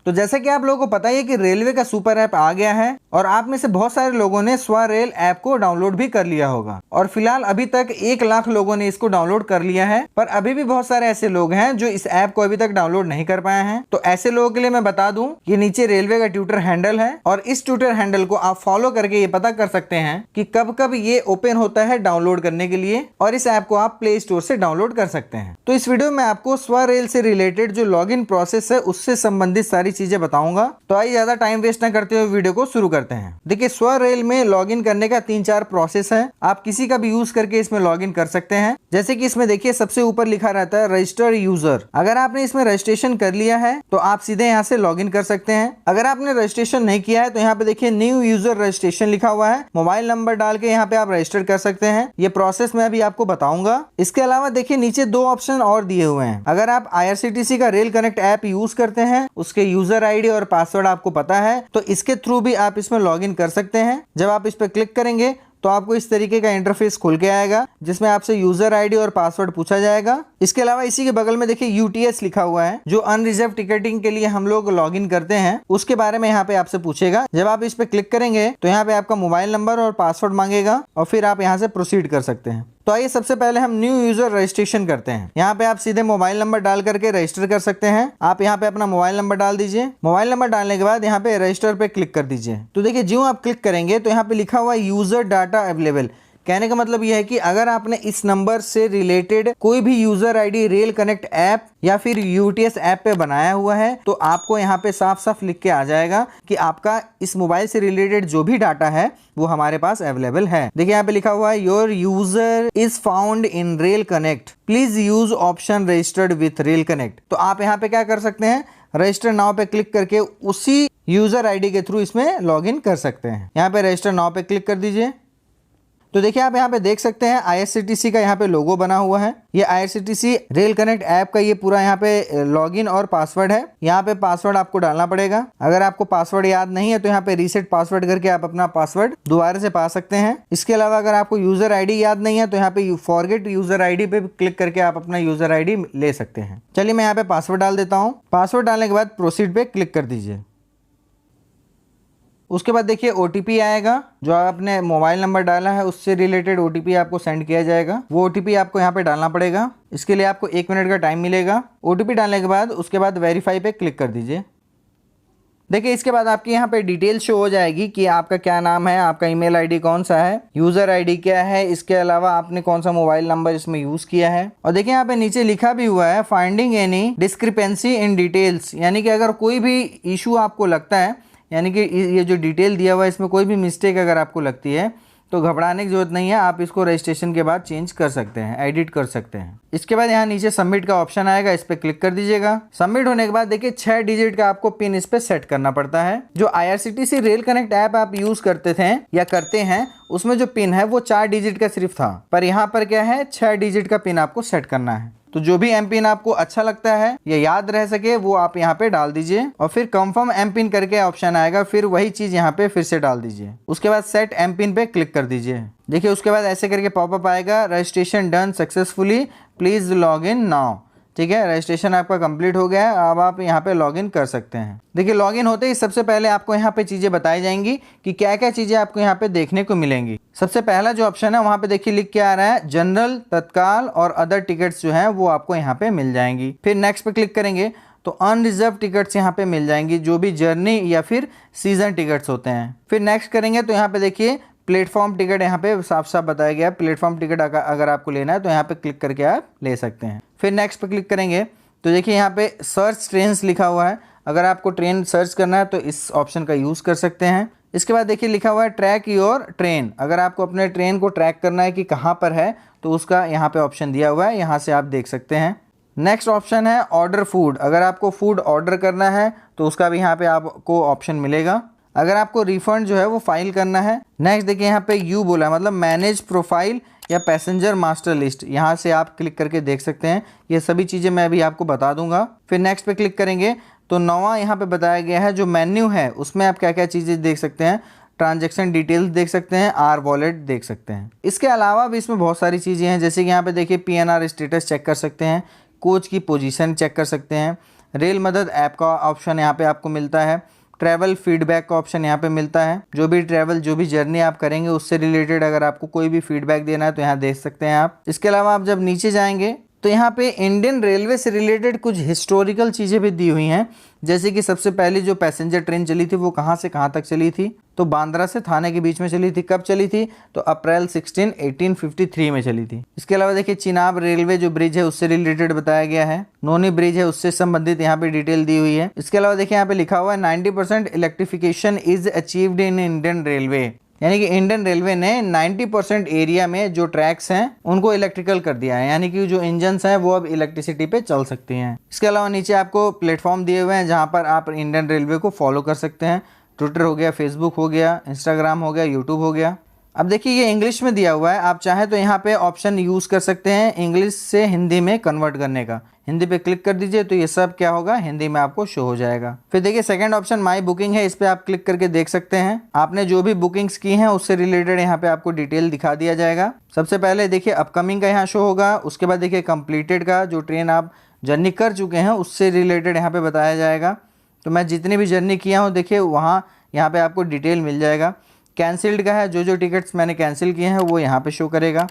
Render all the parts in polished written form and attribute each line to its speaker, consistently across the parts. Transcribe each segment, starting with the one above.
Speaker 1: तो जैसा कि आप लोगों को पता ही है कि रेलवे का सुपर ऐप आ गया है और आप में से बहुत सारे लोगों ने स्वरेल ऐप को डाउनलोड भी कर लिया होगा और फिलहाल अभी तक 1 लाख लोगों ने इसको डाउनलोड कर लिया है। पर अभी भी बहुत सारे ऐसे लोग हैं जो इस ऐप को अभी तक डाउनलोड नहीं कर पाए हैं। तो ऐसे लोगों के लिए मैं बता दूं कि नीचे रेलवे का ट्विटर हैंडल है और इस ट्विटर हैंडल को आप फॉलो करके ये पता कर सकते हैं कि कब कब ये ओपन होता है डाउनलोड करने के लिए और इस ऐप को आप प्ले स्टोर से डाउनलोड कर सकते हैं। तो इस वीडियो में आपको स्वरेल से रिलेटेड जो लॉगिन प्रोसेस है उससे संबंधित सारी चीजें बताऊंगा। तो आइए ज्यादा टाइम वेस्ट न करते हुए वीडियो को शुरू करते हैं। देखिए स्वरेल में लॉगिन करने का 3-4 प्रोसेस है। आप किसी का भी यूज करके इसमें लॉगिन कर सकते हैं। जैसे कि इसमें देखिए सबसे ऊपर लिखा रहता है रजिस्टर यूजर। अगर आपने इसमें रजिस्ट्रेशन कर लिया है तो आप सीधे यहाँ से लॉगिन कर सकते हैं। अगर आपने रजिस्ट्रेशन नहीं किया है तो यहाँ पे देखिए न्यू यूजर रजिस्ट्रेशन लिखा हुआ है। मोबाइल नंबर डाल के यहाँ पे आप रजिस्टर कर सकते हैं। ये प्रोसेस मैं अभी आपको बताऊंगा। इसके अलावा देखिए नीचे 2 ऑप्शन और दिए हुए हैं। अगर आप IRCTC का रेल कनेक्ट ऐप यूज करते हैं, उसके यूजर आईडी और पासवर्ड आपको पता है तो इसके थ्रू भी आप इसमें लॉगिन कर सकते हैं। जब आप इस पर क्लिक करेंगे तो आपको इस तरीके का इंटरफेस खुल के आएगा जिसमें आपसे यूजर आईडी और पासवर्ड पूछा जाएगा। इसके अलावा इसी के बगल में देखिए UTS लिखा हुआ है जो अनरिजर्व टिकटिंग के लिए हम लोग लॉगिन करते हैं, उसके बारे में यहाँ पे आपसे पूछेगा। जब आप इस पे क्लिक करेंगे तो यहाँ पे आपका मोबाइल नंबर और पासवर्ड मांगेगा और फिर आप यहाँ से प्रोसीड कर सकते हैं। तो आइए सबसे पहले हम न्यू यूजर रजिस्ट्रेशन करते हैं। यहाँ पे आप सीधे मोबाइल नंबर डाल करके रजिस्टर कर सकते हैं। आप यहाँ पे अपना मोबाइल नंबर डाल दीजिए। मोबाइल नंबर डालने के बाद यहाँ पे रजिस्टर पे क्लिक कर दीजिए। तो देखिए ज्यों आप क्लिक करेंगे तो यहाँ पे लिखा हुआ है यूजर डाटा अवेलेबल। कहने का मतलब यह है कि अगर आपने इस नंबर से रिलेटेड कोई भी user ID rail connect app या फिर UTS ऐप पे बनाया हुआ है तो आपको यहाँ पे साफ साफ लिख के आ जाएगा कि आपका इस मोबाइल से रिलेटेड जो भी डाटा है वो हमारे पास अवेलेबल है। देखिए यहाँ पे लिखा हुआ है your user is found in rail connect, please use option registered with rail connect. तो आप यहाँ पे क्या कर सकते हैं, रजिस्टर नाउ पे क्लिक करके उसी यूजर आईडी के थ्रू इसमें लॉगिन कर सकते हैं। यहाँ पे रजिस्टर नाउ पे क्लिक कर दीजिए। तो देखिए आप यहाँ पे देख सकते हैं IRCTC का यहाँ पे लोगो बना हुआ है। ये IRCTC रेल कनेक्ट ऐप का ये पूरा यहाँ पे लॉगिन और पासवर्ड है। यहाँ पे पासवर्ड आपको डालना पड़ेगा। अगर आपको पासवर्ड याद नहीं है तो यहाँ पे रीसेट पासवर्ड करके आप अपना पासवर्ड दोबारा से पा सकते हैं। इसके अलावा अगर आपको यूजर आईडी याद नहीं है तो यहाँ पे फॉरगेट यूजर आईडी पे क्लिक करके आप अपना यूजर आईडी ले सकते हैं। चलिए मैं यहाँ पे पासवर्ड डाल देता हूँ। पासवर्ड डालने के बाद प्रोसीड पे क्लिक कर दीजिए। उसके बाद देखिए OTP आएगा, जो आपने मोबाइल नंबर डाला है उससे रिलेटेड OTP आपको सेंड किया जाएगा। वो OTP आपको यहाँ पे डालना पड़ेगा। इसके लिए आपको 1 मिनट का टाइम मिलेगा। OTP डालने के बाद उसके बाद वेरीफाई पे क्लिक कर दीजिए। देखिए इसके बाद आपकी यहाँ पे डिटेल शो हो जाएगी कि आपका क्या नाम है, आपका ईमेल आईडी कौन सा है, यूजर आईडी क्या है, इसके अलावा आपने कौन सा मोबाइल नंबर इसमें यूज किया है। और देखिए यहाँ पे नीचे लिखा भी हुआ है finding any discrepancy in details, यानी कि अगर कोई भी इशू आपको लगता है, यानी कि ये जो डिटेल दिया हुआ है इसमें कोई भी मिस्टेक अगर आपको लगती है तो घबराने की जरूरत नहीं है। आप इसको रजिस्ट्रेशन के बाद चेंज कर सकते हैं, एडिट कर सकते हैं। इसके बाद यहाँ नीचे सबमिट का ऑप्शन आएगा, इस पर क्लिक कर दीजिएगा। सबमिट होने के बाद देखिए 6 डिजिट का आपको पिन इस पे सेट करना पड़ता है। जो IRCTC रेल कनेक्ट ऐप आप यूज करते थे या करते हैं उसमें जो पिन है वो 4 डिजिट का सिर्फ था, पर यहाँ पर क्या है 6 डिजिट का पिन आपको सेट करना है। तो जो भी एम पिन आपको अच्छा लगता है या याद रह सके वो आप यहाँ पे डाल दीजिए और फिर कंफर्म एम पिन करके ऑप्शन आएगा, फिर वही चीज यहाँ पे फिर से डाल दीजिए। उसके बाद सेट एम पिन पे क्लिक कर दीजिए। देखिए उसके बाद ऐसे करके पॉपअप आएगा, registration done successfully, please log in now. ठीक है, रजिस्ट्रेशन आपका कंप्लीट हो गया है। अब आप यहाँ पे लॉगिन कर सकते हैं। देखिए लॉगिन होते ही सबसे पहले आपको यहाँ पे चीजें बताई जाएंगी कि क्या क्या चीजें आपको यहाँ पे देखने को मिलेंगी। सबसे पहला जो ऑप्शन है वहाँ पे देखिए लिख के आ रहा है जनरल, तत्काल और अदर टिकट्स जो है वो आपको यहाँ पे मिल जाएंगी। फिर नेक्स्ट पे क्लिक करेंगे तो अनरिजर्व टिकट्स यहाँ पे मिल जाएंगी, जो भी जर्नी या फिर सीजन टिकट्स होते हैं। फिर नेक्स्ट करेंगे तो यहाँ पे देखिए प्लेटफॉर्म टिकट यहाँ पे साफ साफ बताया गया है। प्लेटफॉर्म टिकट अगर आपको लेना है तो यहाँ पे क्लिक करके आप ले सकते हैं। फिर नेक्स्ट पे क्लिक करेंगे तो देखिए यहाँ पे सर्च ट्रेन्स लिखा हुआ है। अगर आपको ट्रेन सर्च करना है तो इस ऑप्शन का यूज़ कर सकते हैं। इसके बाद देखिए लिखा हुआ है ट्रैक योर ट्रेन। अगर आपको अपने ट्रेन को ट्रैक करना है कि कहाँ पर है तो उसका यहाँ पे ऑप्शन दिया हुआ है, यहाँ से आप देख सकते हैं। नेक्स्ट ऑप्शन है ऑर्डर फूड। अगर आपको फूड ऑर्डर करना है तो उसका भी यहाँ पे आपको ऑप्शन मिलेगा। अगर आपको रिफंड जो है वो फाइल करना है। नेक्स्ट देखिए यहाँ पे यू बोला है, मतलब मैनेज प्रोफाइल या पैसेंजर मास्टर लिस्ट, यहाँ से आप क्लिक करके देख सकते हैं। ये सभी चीज़ें मैं अभी आपको बता दूंगा। फिर नेक्स्ट पे क्लिक करेंगे तो नवा यहाँ पे बताया गया है जो मेन्यू है उसमें आप क्या क्या चीज़ें देख सकते हैं। ट्रांजैक्शन डिटेल्स देख सकते हैं, आर वॉलेट देख सकते हैं। इसके अलावा भी इसमें बहुत सारी चीज़ें हैं, जैसे कि यहाँ पे देखिए PNR स्टेटस चेक कर सकते हैं, कोच की पोजीशन चेक कर सकते हैं, रेल मदद ऐप का ऑप्शन यहाँ पे आपको मिलता है। ट्रैवल फीडबैक का ऑप्शन यहाँ पे मिलता है। जो भी जर्नी आप करेंगे उससे रिलेटेड अगर आपको कोई भी फीडबैक देना है तो यहाँ देख सकते हैं आप। इसके अलावा आप जब नीचे जाएंगे तो यहाँ पे इंडियन रेलवे से रिलेटेड कुछ हिस्टोरिकल चीज़ें भी दी हुई हैं, जैसे कि सबसे पहले जो पैसेंजर ट्रेन चली थी वो कहाँ से कहाँ तक चली थी, तो बांद्रा से थाने के बीच में चली थी। कब चली थी? तो अप्रैल 16 1853 में चली थी। इसके अलावा देखिए चिनाब रेलवे जो ब्रिज है उससे रिलेटेड बताया गया है। नोनी ब्रिज है उससे संबंधित यहाँ पे डिटेल दी हुई है। इसके अलावा देखिए यहाँ पे लिखा हुआ है 90% electrification is achieved in Indian railway, यानी कि इंडियन रेलवे ने 90% एरिया में जो ट्रैक्स हैं उनको इलेक्ट्रिकल कर दिया है, यानी कि जो इंजन्स हैं वो अब इलेक्ट्रिसिटी पे चल सकती हैं। इसके अलावा नीचे आपको प्लेटफॉर्म दिए हुए हैं जहां पर आप इंडियन रेलवे को फॉलो कर सकते हैं। ट्विटर हो गया, फेसबुक हो गया, इंस्टाग्राम हो गया, यूट्यूब हो गया। अब देखिए ये इंग्लिश में दिया हुआ है, आप चाहें तो यहाँ पे ऑप्शन यूज़ कर सकते हैं इंग्लिश से हिंदी में कन्वर्ट करने का। हिंदी पे क्लिक कर दीजिए तो ये सब क्या होगा, हिंदी में आपको शो हो जाएगा। फिर देखिए सेकंड ऑप्शन माई बुकिंग है, इस पे आप क्लिक करके देख सकते हैं आपने जो भी बुकिंग्स की हैं उससे रिलेटेड यहाँ पे आपको डिटेल दिखा दिया जाएगा। सबसे पहले देखिए अपकमिंग का यहाँ शो होगा, उसके बाद देखिए कंप्लीटेड का, जो ट्रेन आप जर्नी कर चुके हैं उससे रिलेटेड यहाँ पे बताया जाएगा। तो मैं जितनी भी जर्नी किया हूँ देखिए वहाँ यहाँ पे आपको डिटेल मिल जाएगा। कैंसिल्ड का है, जो टिकट्स मैंने कैंसिल किए हैं वो यहाँ पे शो करेगा।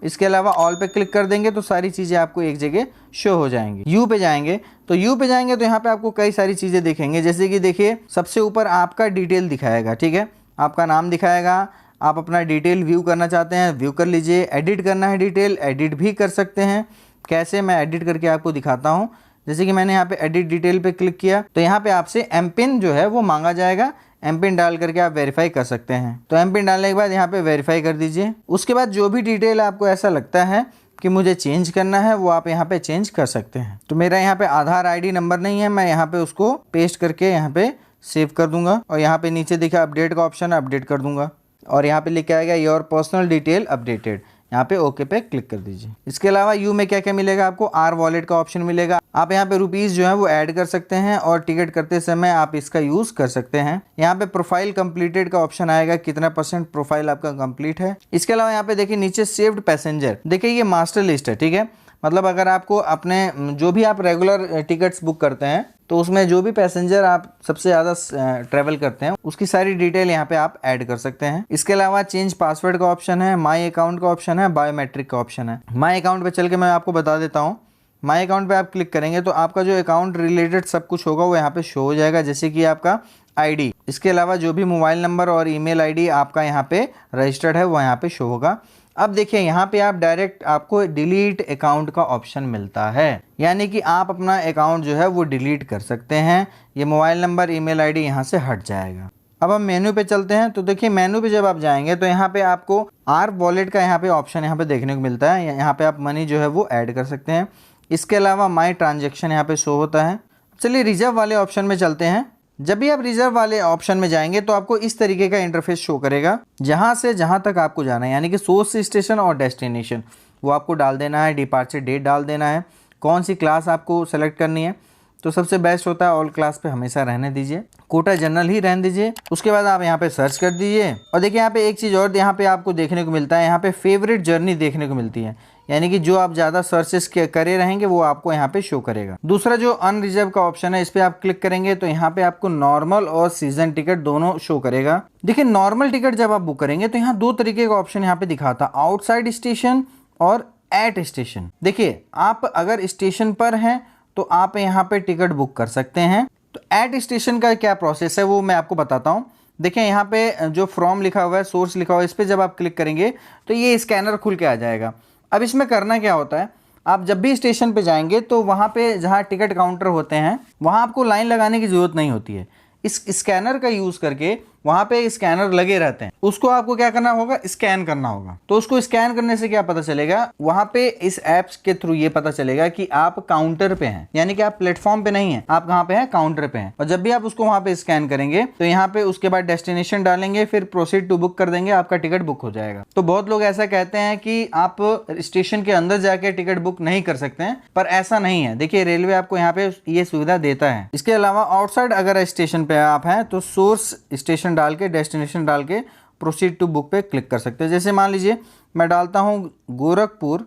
Speaker 1: इसके अलावा ऑल पे क्लिक कर देंगे तो सारी चीज़ें आपको एक जगह शो हो जाएंगी। यू पे जाएंगे तो यहाँ पे आपको कई सारी चीज़ें दिखेंगे, जैसे कि देखिए सबसे ऊपर आपका डिटेल दिखाएगा, ठीक है, आपका नाम दिखाएगा। आप अपना डिटेल व्यू करना चाहते हैं व्यू कर लीजिए, एडिट करना है डिटेल एडिट भी कर सकते हैं। कैसे, मैं एडिट करके आपको दिखाता हूँ। जैसे कि मैंने यहाँ पे एडिट डिटेल पे क्लिक किया तो यहाँ पे आपसे एम पिन जो है वो मांगा जाएगा, एम पिन डाल करके आप वेरीफाई कर सकते हैं। तो एम पिन डालने के बाद यहाँ पे वेरीफाई कर दीजिए। उसके बाद जो भी डिटेल आपको ऐसा लगता है कि मुझे चेंज करना है वो आप यहाँ पे चेंज कर सकते हैं। तो मेरा यहाँ पे आधार आईडी नंबर नहीं है, मैं यहाँ पे उसको पेस्ट करके यहाँ पे सेव कर दूंगा और यहाँ पे नीचे देखिए अपडेट का ऑप्शन है, अपडेट कर दूंगा और यहाँ पे लिखा आएगा योर पर्सनल डिटेल अपडेटेड, यहाँ पे ओके पे क्लिक कर दीजिए। इसके अलावा यू में क्या क्या मिलेगा आपको, आर वॉलेट का ऑप्शन मिलेगा। आप यहाँ पे रुपीस जो है वो ऐड कर सकते हैं और टिकट करते समय आप इसका यूज कर सकते हैं। यहाँ पे प्रोफाइल कंप्लीटेड का ऑप्शन आएगा, कितना % प्रोफाइल आपका कंप्लीट है। इसके अलावा यहाँ पे देखिए नीचे सेव्ड पैसेंजर, देखिए ये मास्टर लिस्ट है, ठीक है, मतलब अगर आपको अपने जो भी आप रेगुलर टिकट्स बुक करते हैं तो उसमें जो भी पैसेंजर आप सबसे ज़्यादा ट्रैवल करते हैं उसकी सारी डिटेल यहाँ पे आप ऐड कर सकते हैं। इसके अलावा चेंज पासवर्ड का ऑप्शन है, माई अकाउंट का ऑप्शन है, बायोमेट्रिक का ऑप्शन है। माई अकाउंट पे चल के मैं आपको बता देता हूँ। माई अकाउंट पे आप क्लिक करेंगे तो आपका जो अकाउंट रिलेटेड सब कुछ होगा वो यहाँ पे शो हो जाएगा, जैसे कि आपका आईडी। इसके अलावा जो भी मोबाइल नंबर और ईमेल आईडी आपका यहाँ पे रजिस्टर्ड है वो यहाँ पे शो होगा। अब देखिए यहाँ पे आप डायरेक्ट आपको डिलीट अकाउंट का ऑप्शन मिलता है, यानी कि आप अपना अकाउंट जो है वो डिलीट कर सकते हैं। ये मोबाइल नंबर ईमेल आईडी यहाँ से हट जाएगा। अब हम मेन्यू पे चलते हैं तो देखिए मेन्यू पे जब आप जाएंगे तो यहाँ पे आपको आर वॉलेट का यहाँ पे ऑप्शन यहाँ पे देखने को मिलता है। यहाँ पे आप मनी जो है वो ऐड कर सकते हैं। इसके अलावा माई ट्रांजेक्शन यहाँ पे शो होता है। चलिए रिजर्व वाले ऑप्शन में चलते हैं। जब भी आप रिजर्व वाले ऑप्शन में जाएंगे तो आपको इस तरीके का इंटरफेस शो करेगा, जहां से जहां तक आपको जाना है, यानी कि सोर्स स्टेशन और डेस्टिनेशन वो आपको डाल देना है, डिपार्चर डेट डाल देना है, कौन सी क्लास आपको सेलेक्ट करनी है। तो सबसे बेस्ट होता है ऑल क्लास पे हमेशा रहने दीजिए, कोटा जनरल ही रहने दीजिए। उसके बाद आप यहाँ पे सर्च कर दीजिए और देखिए यहाँ पे एक चीज़ और यहाँ पे आपको देखने को मिलता है, यहाँ पे फेवरेट जर्नी देखने को मिलती है, यानी कि जो आप ज़्यादा सर्चेस करे रहेंगे वो आपको यहाँ पे शो करेगा। दूसरा जो अनरिजर्व का ऑप्शन है इस पर आप क्लिक करेंगे तो यहाँ पे आपको नॉर्मल और सीजन टिकट दोनों शो करेगा। देखिए नॉर्मल टिकट जब आप बुक करेंगे तो यहाँ 2 तरीके का ऑप्शन यहाँ पे दिखाता, आउटसाइड स्टेशन और एट स्टेशन। देखिए आप अगर स्टेशन पर हैं तो आप यहाँ पे टिकट बुक कर सकते हैं। तो एट स्टेशन का क्या प्रोसेस है वो मैं आपको बताता हूँ। देखिए यहाँ पे जो फ्रॉम लिखा हुआ है, सोर्स लिखा हुआ है, इस पर जब आप क्लिक करेंगे तो ये स्कैनर खुल के आ जाएगा। अब इसमें करना क्या होता है, आप जब भी स्टेशन पे जाएंगे तो वहाँ पे जहाँ टिकट काउंटर होते हैं वहाँ आपको लाइन लगाने की ज़रूरत नहीं होती है। इस स्कैनर का यूज़ करके वहाँ पे स्कैनर लगे रहते हैं, उसको आपको क्या करना होगा, स्कैन करना होगा। तो उसको स्कैन करने से क्या पता चलेगा, वहाँ पे इस ऐप्स के थ्रू ये पता चलेगा कि आप काउंटर पे हैं, यानी कि आप प्लेटफॉर्म पे नहीं हैं, आप कहाँ पे हैं, काउंटर पे हैं। और जब भी आप उसको वहाँ पे स्कैन करेंगे तो यहाँ पे उसके बाद डेस्टिनेशन डालेंगे, फिर प्रोसीड टू बुक कर देंगे, आपका टिकट बुक हो जाएगा। तो बहुत लोग ऐसा कहते हैं कि आप स्टेशन के अंदर जाके टिकट बुक नहीं कर सकते हैं, पर ऐसा नहीं है। देखिए रेलवे आपको यहाँ पे ये सुविधा देता है। इसके अलावा आउटसाइड अगर स्टेशन पे आप हैं तो सोर्स स्टेशन डाल के, डेस्टिनेशन डाल के प्रोसीड टू बुक पे क्लिक कर सकते हैं। जैसे मान लीजिए मैं डालता हूं गोरखपुर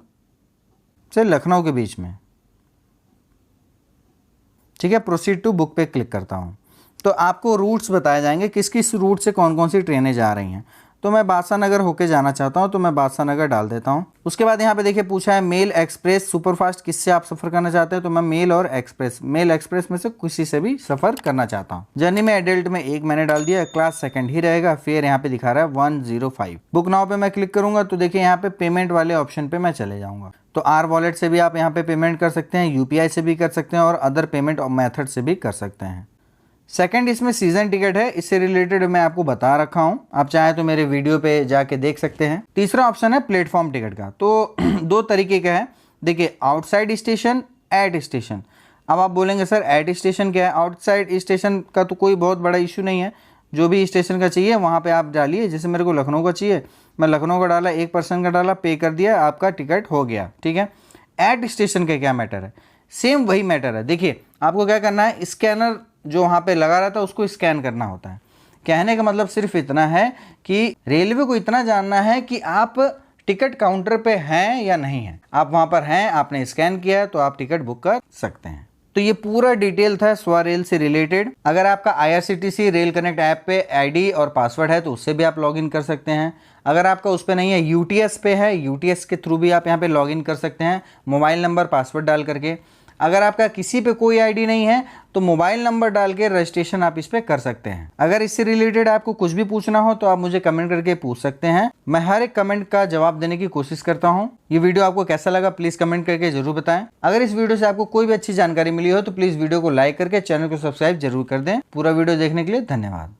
Speaker 1: से लखनऊ के बीच में, ठीक है, प्रोसीड टू बुक पे क्लिक करता हूँ तो आपको रूट्स बताए जाएंगे किस किस रूट से कौन कौन सी ट्रेनें जा रही हैं। तो मैं बादशाह नगर होके जाना चाहता हूँ तो मैं बादशाह नगर डाल देता हूँ। उसके बाद यहाँ पे देखिए पूछा है मेल एक्सप्रेस सुपरफास्ट किससे आप सफ़र करना चाहते हैं, तो मैं मेल और एक्सप्रेस, मेल एक्सप्रेस में से किसी से भी सफ़र करना चाहता हूँ। जर्नी में एडल्ट में 1 मैंने डाल दिया, क्लास सेकंड ही रहेगा। फेयर यहाँ पे दिखा रहा है 105। बुक नाउ पे मैं क्लिक करूंगा तो देखिए यहाँ पे पेमेंट वाले ऑप्शन पे मैं चले जाऊँगा। तो आर वॉलेट से भी आप यहाँ पे पेमेंट कर सकते हैं, यूपीआई से भी कर सकते हैं और अदर पेमेंट मेथड से भी कर सकते हैं। सेकंड इसमें सीजन टिकट है, इससे रिलेटेड मैं आपको बता रखा हूं, आप चाहे तो मेरे वीडियो पे जाके देख सकते हैं। तीसरा ऑप्शन है प्लेटफॉर्म टिकट का, तो 2 तरीके का है। देखिए आउटसाइड स्टेशन, एट स्टेशन। अब आप बोलेंगे सर एट स्टेशन क्या है? आउटसाइड स्टेशन का तो कोई बहुत बड़ा इशू नहीं है, जो भी स्टेशन का चाहिए वहाँ पे आप डालिए। जैसे मेरे को लखनऊ का चाहिए, मैं लखनऊ का डाला, 1 पर्सन का डाला, पे कर दिया, आपका टिकट हो गया। ठीक है, एट स्टेशन का क्या मैटर है? सेम वही मैटर है। देखिए आपको क्या करना है, स्कैनर जो वहाँ पे लगा रहता है उसको स्कैन करना होता है। कहने का मतलब सिर्फ इतना है कि रेलवे को इतना जानना है कि आप टिकट काउंटर पे हैं या नहीं हैं। आप वहाँ पर हैं, आपने स्कैन किया है तो आप टिकट बुक कर सकते हैं। तो ये पूरा डिटेल था स्वरेल से रिलेटेड। अगर आपका IRCTC रेल कनेक्ट ऐप पे आईडी और पासवर्ड है तो उससे भी आप लॉगिन कर सकते हैं। अगर आपका उस पे नहीं है, UTS पे है, UTS के थ्रू भी आप यहाँ पे लॉगिन कर सकते हैं मोबाइल नंबर पासवर्ड डाल करके। अगर आपका किसी पे कोई आईडी नहीं है तो मोबाइल नंबर डाल के रजिस्ट्रेशन आप इस पे कर सकते हैं। अगर इससे रिलेटेड आपको कुछ भी पूछना हो तो आप मुझे कमेंट करके पूछ सकते हैं, मैं हर एक कमेंट का जवाब देने की कोशिश करता हूं। ये वीडियो आपको कैसा लगा प्लीज कमेंट करके जरूर बताएं। अगर इस वीडियो से आपको कोई भी अच्छी जानकारी मिली हो तो प्लीज वीडियो को लाइक करके चैनल को सब्सक्राइब जरूर कर दें। पूरा वीडियो देखने के लिए धन्यवाद।